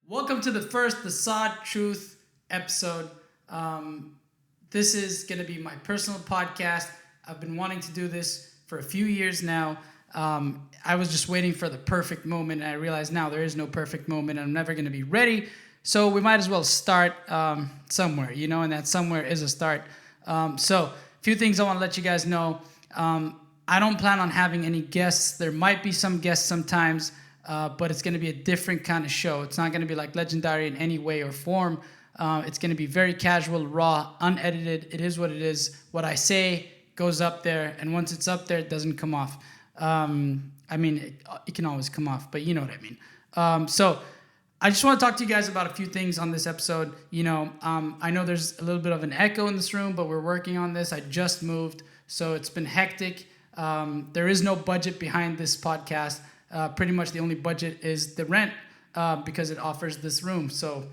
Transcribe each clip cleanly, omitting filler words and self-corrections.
Welcome to the Saad Truth episode. This is going to be my personal podcast. I've been wanting to do this for a few years now. I was just waiting for the perfect moment, and I realized now there is no perfect moment, and I'm never going to be ready. So we might as well start somewhere, and that somewhere is a start. So a few things I want to let you guys know. I don't plan on having any guests. There might be some guests sometimes. But it's going to be a different kind of show. It's not going to be like legendary in any way or form. It's going to be very casual, raw, unedited. It is what it is. What I say goes up there, and once it's up there, it doesn't come off. It can always come off, but you know what I mean. So I just want to talk to you guys about a few things on this episode. I know there's a little bit of an echo in this room, but we're working on this. I just moved, so it's been hectic. There is no budget behind this podcast. Pretty much the only budget is the rent because it offers this room. So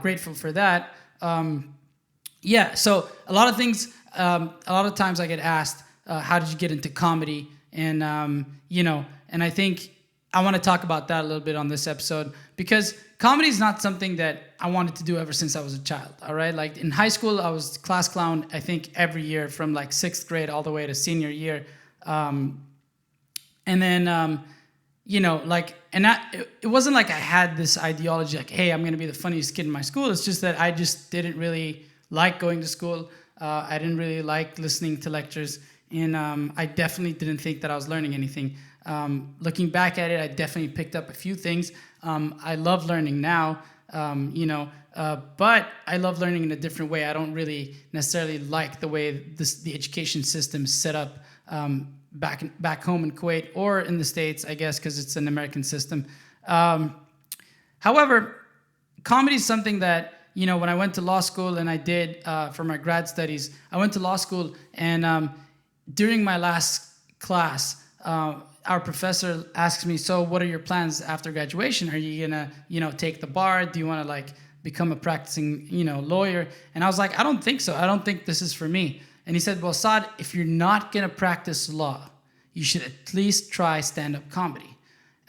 grateful for that. So a lot of things, a lot of times I get asked, how did you get into comedy? And, and I think I want to talk about that a little bit on this episode because comedy is not something that I wanted to do ever since I was a child. All right. Like in high school, I was class clown, I think every year from like 6th grade all the way to senior year. It wasn't like I had this ideology like, hey, I'm going to be the funniest kid in my school. It's just that I just didn't really like going to school. I didn't really like listening to lectures. And I definitely didn't think that I was learning anything. Looking back at it, I definitely picked up a few things. I love learning now, but I love learning in a different way. I don't really necessarily like the way the education system is set up back home in Kuwait or in the States, I guess, because it's an American system. However, comedy is something that, when I went to law school and I did for my grad studies, I went to law school and during my last class, our professor asked me, so what are your plans after graduation? Are you going to, take the bar? Do you want to become a practicing, lawyer? And I was like, I don't think so. I don't think this is for me. And he said, well, Saad, if you're not going to practice law, you should at least try stand-up comedy.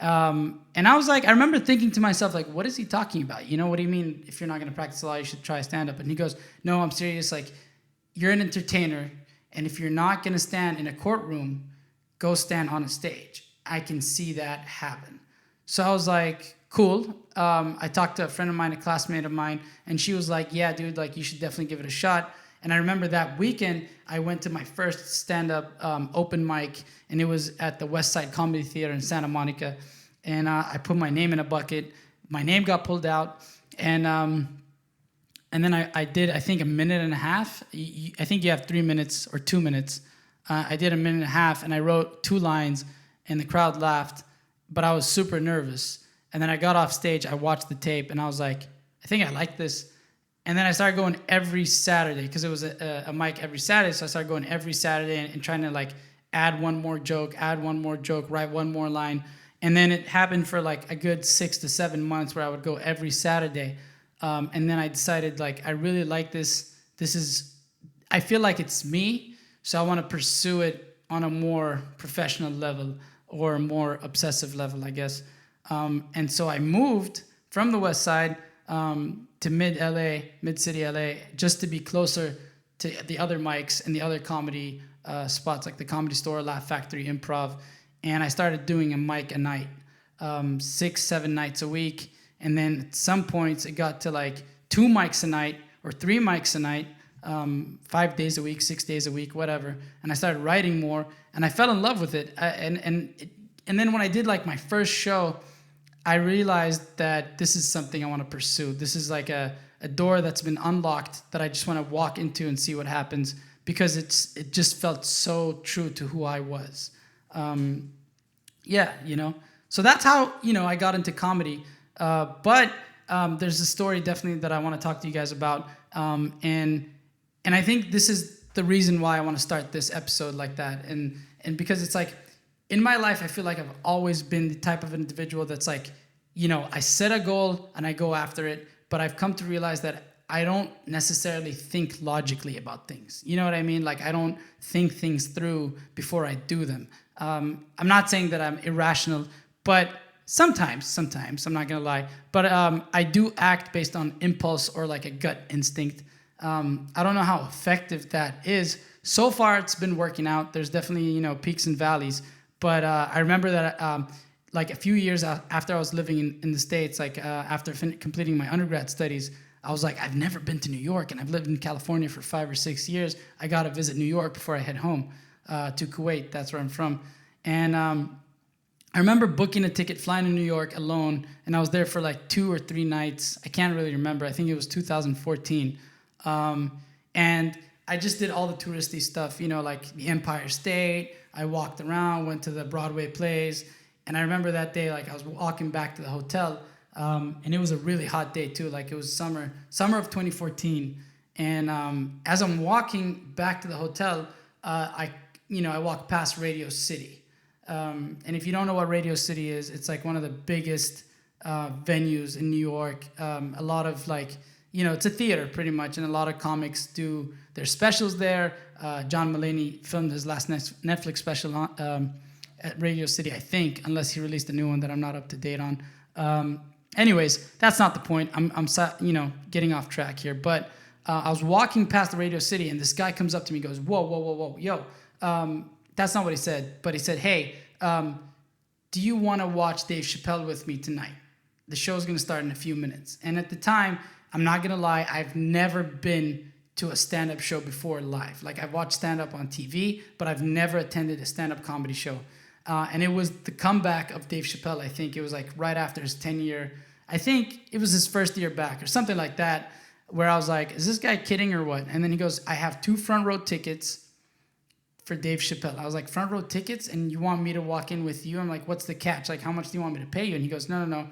And I was like, I remember thinking to myself, like, what is he talking about? What do you mean if you're not going to practice law, you should try stand-up? And he goes, no, I'm serious. Like, you're an entertainer. And if you're not going to stand in a courtroom, go stand on a stage. I can see that happen. So I was like, cool. I talked to a friend of mine, a classmate of mine, and she was like, yeah, dude, like, you should definitely give it a shot. And I remember that weekend, I went to my first stand-up open mic, and it was at the West Side Comedy Theater in Santa Monica. And I put my name in a bucket. My name got pulled out. And then I did, I think, a minute and a half. I think you have 3 minutes or 2 minutes. I did a minute and a half, and I wrote 2 lines, and the crowd laughed. But I was super nervous. And then I got off stage. I watched the tape, and I was like, I think I like this. And then I started going every Saturday because it was a mic every Saturday. So I started going every Saturday and trying to add one more joke, write one more line. And then it happened for a good 6 to 7 months where I would go every Saturday. And then I decided I really like this. I feel like it's me. So I want to pursue it on a more professional level or a more obsessive level, I guess. And so I moved from the West Side to mid-city LA, just to be closer to the other mics and the other comedy spots, like the Comedy Store, Laugh Factory, Improv. And I started doing a mic a night, 6-7 nights a week. And then at some points, it got to 2 mics a night or 3 mics a night, 5 days a week, 6 days a week, whatever. And I started writing more, and I fell in love with it. And then when I did my first show, I realized that this is something I want to pursue. This is a door that's been unlocked that I just want to walk into and see what happens because it just felt so true to who I was. So that's how, I got into comedy. But there's a story definitely that I want to talk to you guys about. And I think this is the reason why I want to start this episode like that. And because it's in my life, I feel like I've always been the type of individual that's I set a goal and I go after it, but I've come to realize that I don't necessarily think logically about things. You know what I mean? I don't think things through before I do them. I'm not saying that I'm irrational, but sometimes, I'm not gonna lie. But I do act based on impulse or like a gut instinct. I don't know how effective that is. So far, it's been working out. There's definitely, peaks and valleys. But I remember that like a few years after I was living in the States, like after completing my undergrad studies, I was like, I've never been to New York, and I've lived in California for 5 or 6 years. I got to visit New York before I head home to Kuwait. That's where I'm from. And I remember booking a ticket, flying to New York alone, and I was there for like 2 or 3 nights. I can't really remember. I think it was 2014. And I just did all the touristy stuff, like the Empire State. I walked around, went to the Broadway plays. And I remember that day, like I was walking back to the hotel, and it was a really hot day too. Like it was summer of 2014. And as I'm walking back to the hotel, I walked past Radio City. And if you don't know what Radio City is, it's like one of the biggest venues in New York. A lot of like, it's a theater pretty much, and a lot of comics do their specials there. John Mulaney filmed his last Netflix special at Radio City, I think, unless he released a new one that I'm not up to date on. Anyways, that's not the point. I'm getting off track here. But I was walking past the Radio City, and this guy comes up to me and goes, whoa, yo. That's not what he said, but he said, hey, do you want to watch Dave Chappelle with me tonight? The show's going to start in a few minutes. And at the time, I'm not going to lie, I've never been to a stand-up show before live. Like, I've watched stand-up on TV, but I've never attended a stand-up comedy show. And it was the comeback of Dave Chappelle, I think. It was like right after his 10-year, I think it was his first year back or something like that, where I was like, is this guy kidding or what? And then he goes, I have 2 front row tickets for Dave Chappelle. I was like, front row tickets? And you want me to walk in with you? I'm like, what's the catch? Like, how much do you want me to pay you? And he goes, no.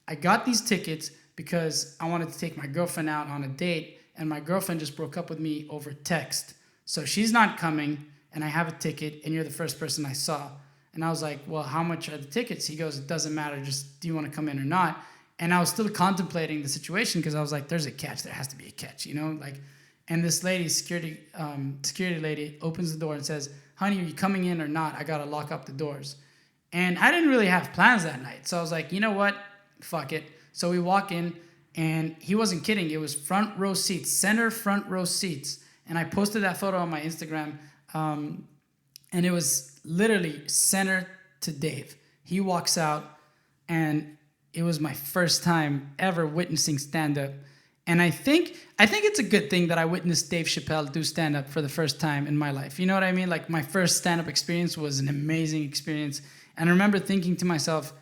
I got these tickets because I wanted to take my girlfriend out on a date, and my girlfriend just broke up with me over text. So she's not coming, and I have a ticket, and you're the first person I saw. And I was like, well, how much are the tickets? He goes, it doesn't matter. Just, do you want to come in or not? And I was still contemplating the situation because I was like, there's a catch. There has to be a catch, like. And this lady, security lady, opens the door and says, honey, are you coming in or not? I got to lock up the doors. And I didn't really have plans that night. So I was like, you know what? Fuck it. So we walk in, and he wasn't kidding. It was front row seats, center front row seats. And I posted that photo on my Instagram, and it was literally center to Dave. He walks out, and it was my first time ever witnessing stand-up. And I think it's a good thing that I witnessed Dave Chappelle do stand-up for the first time in my life. You know what I mean? Like, my first stand-up experience was an amazing experience. And I remember thinking to myself,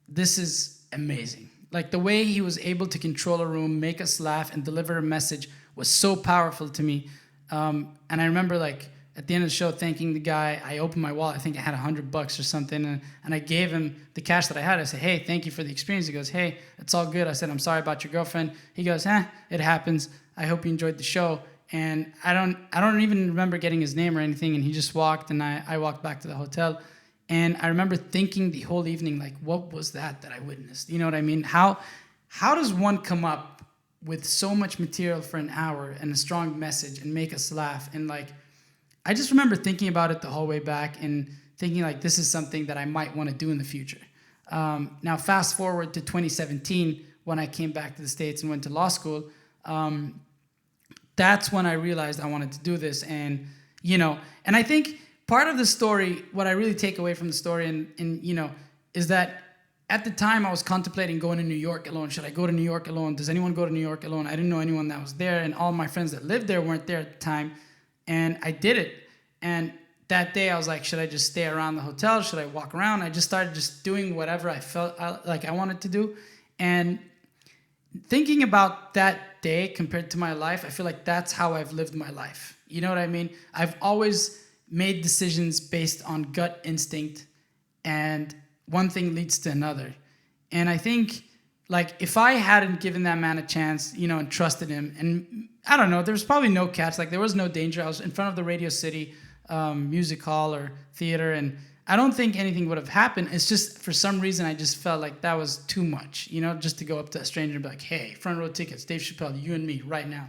this is amazing. Like, the way he was able to control a room, make us laugh, and deliver a message was so powerful to me. And I remember, like, at the end of the show, thanking the guy. I opened my wallet. I think I had $100 or something, and I gave him the cash that I had. I said, hey, thank you for the experience. He goes, hey, it's all good. I said, I'm sorry about your girlfriend. He goes, it happens. I hope you enjoyed the show. And I don't even remember getting his name or anything, and he just walked, and I walked back to the hotel. And I remember thinking the whole evening, like, what was that I witnessed? You know what I mean? How does one come up with so much material for an hour and a strong message and make us laugh? And, like, I just remember thinking about it the whole way back and thinking, like, this is something that I might want to do in the future. Now, fast forward to 2017, when I came back to the States and went to law school, that's when I realized I wanted to do this. And I think part of the story, what I really take away from the story, and is that at the time I was contemplating going to New York alone. Should I go to New York alone? Does anyone go to New York alone? I didn't know anyone that was there, and all my friends that lived there weren't there at the time. And I did it. And that day I was like, should I just stay around the hotel? Should I walk around? I just started just doing whatever I felt like I wanted to do. And thinking about that day compared to my life, I feel like that's how I've lived my life. You know what I mean? I've always made decisions based on gut instinct, and one thing leads to another. And I think, like, if I hadn't given that man a chance, and trusted him, and I don't know, there was probably no catch. Like, there was no danger. I was in front of the Radio City music hall or theater, and I don't think anything would have happened. It's just, for some reason, I just felt like that was too much, just to go up to a stranger and be like, hey, front row tickets, Dave Chappelle, you and me right now.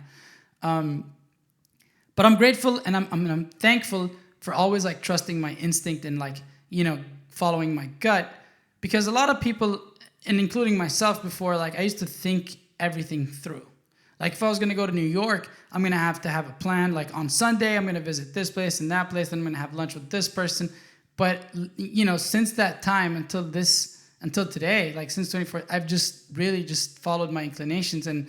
But I'm grateful, and I'm thankful for always, like, trusting my instinct and, like, following my gut. because a lot of people, and including myself before, like I used to think everything through. Like if I was going to go to New York, I'm going to have a plan. Like on Sunday, I'm going to visit this place and that place. Then I'm going to have lunch with this person. But, since that time until today, like since 24, I've just really just followed my inclinations. And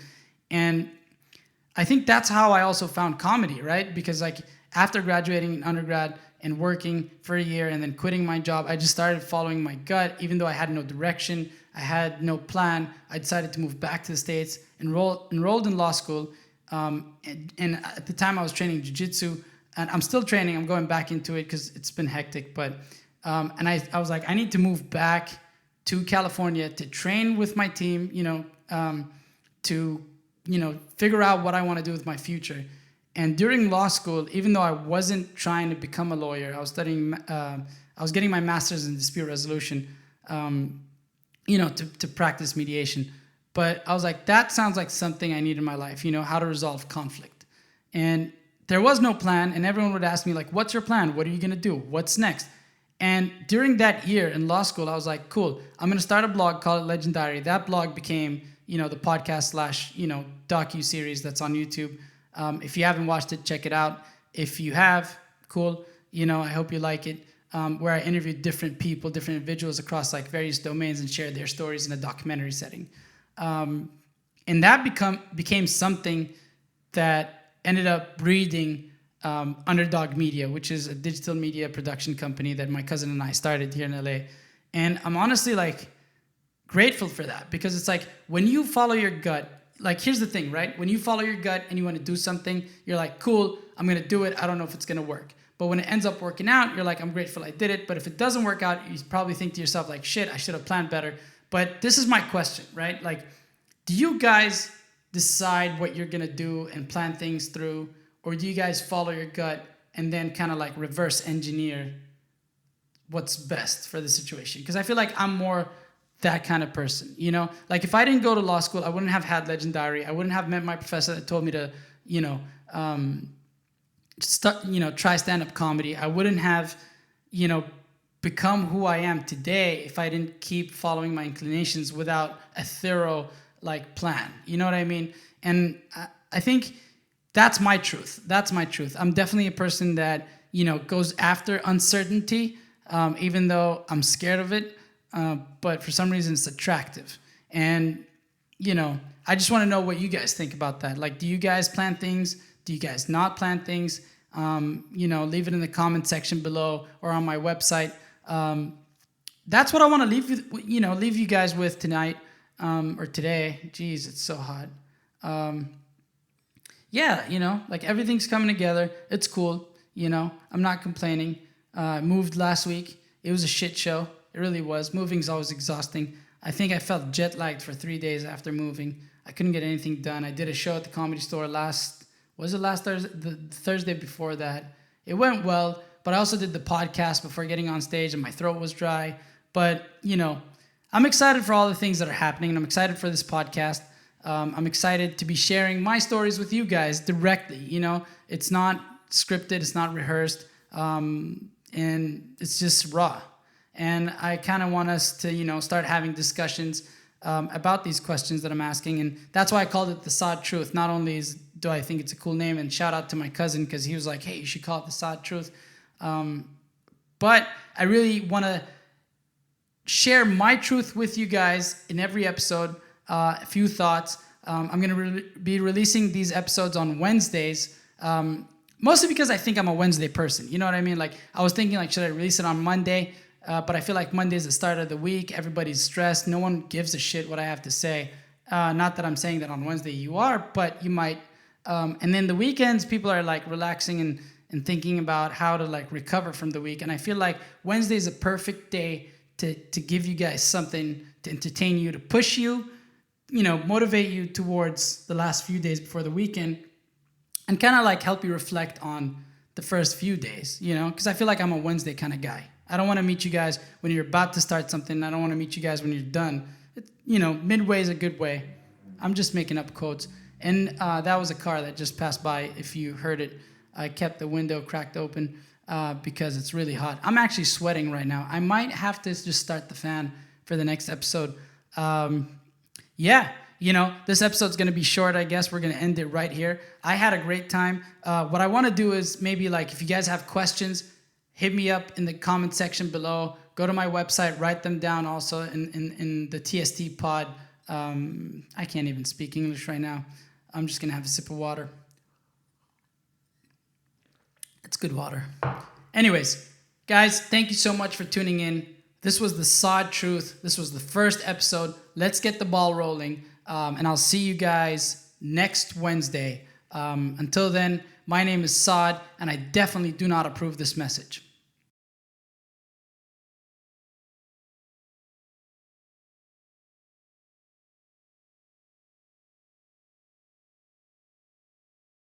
I think that's how I also found comedy, right? Because like after graduating in undergrad and working for a year and then quitting my job, I just started following my gut, even though I had no direction. I had no plan. I decided to move back to the States, enrolled in law school. And at the time I was training jiu-jitsu, and I'm still training. I'm going back into it because it's been hectic. But and I was like, I need to move back to California to train with my team, to figure out what I want to do with my future. And during law school, even though I wasn't trying to become a lawyer, I was studying. I was getting my master's in dispute resolution. To practice mediation. But I was like, that sounds like something I need in my life, how to resolve conflict. And there was no plan, and everyone would ask me, like, what's your plan? What are you going to do? What's next? And during that year in law school, I was like, cool, I'm going to start a blog called Legendary. That blog became, the podcast / docu-series that's on YouTube. If you haven't watched it, check it out. If you have, cool. I hope you like it. Where I interviewed different people, different individuals across like various domains and shared their stories in a documentary setting. And that became something that ended up breeding Underdog Media, which is a digital media production company that my cousin and I started here in LA. And I'm honestly like grateful for that, because it's like when you follow your gut, like here's the thing, right? When you follow your gut and you want to do something, you're like, cool, I'm going to do it. I don't know if it's going to work. But when it ends up working out, you're like, I'm grateful I did it. But if it doesn't work out, you probably think to yourself like, shit, I should have planned better. But this is my question, right? Like, do you guys decide what you're going to do and plan things through? Or do you guys follow your gut and then kind of like reverse engineer what's best for the situation? Because I feel like I'm more that kind of person, Like if I didn't go to law school, I wouldn't have had Legendary. I wouldn't have met my professor that told me to, try stand-up comedy. I wouldn't have, become who I am today if I didn't keep following my inclinations without a thorough plan. You know what I mean? And I think that's my truth. That's my truth. I'm definitely a person that, goes after uncertainty, even though I'm scared of it. But for some reason it's attractive. And, I just want to know what you guys think about that. Like, do you guys plan things? Do you guys not plan things? Leave it in the comment section below or on my website. That's what I want to leave you guys with tonight, or today. Jeez, it's so hot. Like everything's coming together. It's cool. I'm not complaining. I moved last week. It was a shit show. It really was. Moving's always exhausting. I think I felt jet lagged for 3 days after moving. I couldn't get anything done. I did a show at the Comedy Store last Thursday? The Thursday before that. It went well, but I also did the podcast before getting on stage and my throat was dry. But, I'm excited for all the things that are happening, and I'm excited for this podcast. I'm excited to be sharing my stories with you guys directly. It's not scripted, it's not rehearsed, and it's just raw. And I kind of want us to, start having discussions about these questions that I'm asking. And that's why I called it the Saad Truth. Not only do I think it's a cool name, and shout out to my cousin because he was like, hey, you should call it the Saad Truth. But I really want to share my truth with you guys in every episode, a few thoughts. I'm going to be releasing these episodes on Wednesdays, mostly because I think I'm a Wednesday person. You know what I mean? Like, I was thinking, like, should I release it on Monday? But I feel like Monday's the start of the week. Everybody's stressed. No one gives a shit what I have to say. Not that I'm saying that on Wednesday you are, but you might. And then the weekends, people are like relaxing and thinking about how to like recover from the week. And I feel like Wednesday is a perfect day to give you guys something to entertain you, to push you, motivate you towards the last few days before the weekend, and kind of like help you reflect on the first few days, because I feel like I'm a Wednesday kind of guy. I don't want to meet you guys when you're about to start something. I don't want to meet you guys when you're done. Midway is a good way. I'm just making up quotes. And that was a car that just passed by. If you heard it, I kept the window cracked open because it's really hot. I'm actually sweating right now. I might have to just start the fan for the next episode. Yeah, this episode's going to be short, I guess. We're going to end it right here. I had a great time. What I want to do is maybe like if you guys have questions, hit me up in the comment section below. Go to my website, write them down also in the TST pod. I can't even speak English right now. I'm just going to have a sip of water. It's good water. Anyways, guys, thank you so much for tuning in. This was the Saad Truth. This was the first episode. Let's get the ball rolling. And I'll see you guys next Wednesday. Until then, my name is Saad, and I definitely do not approve this message.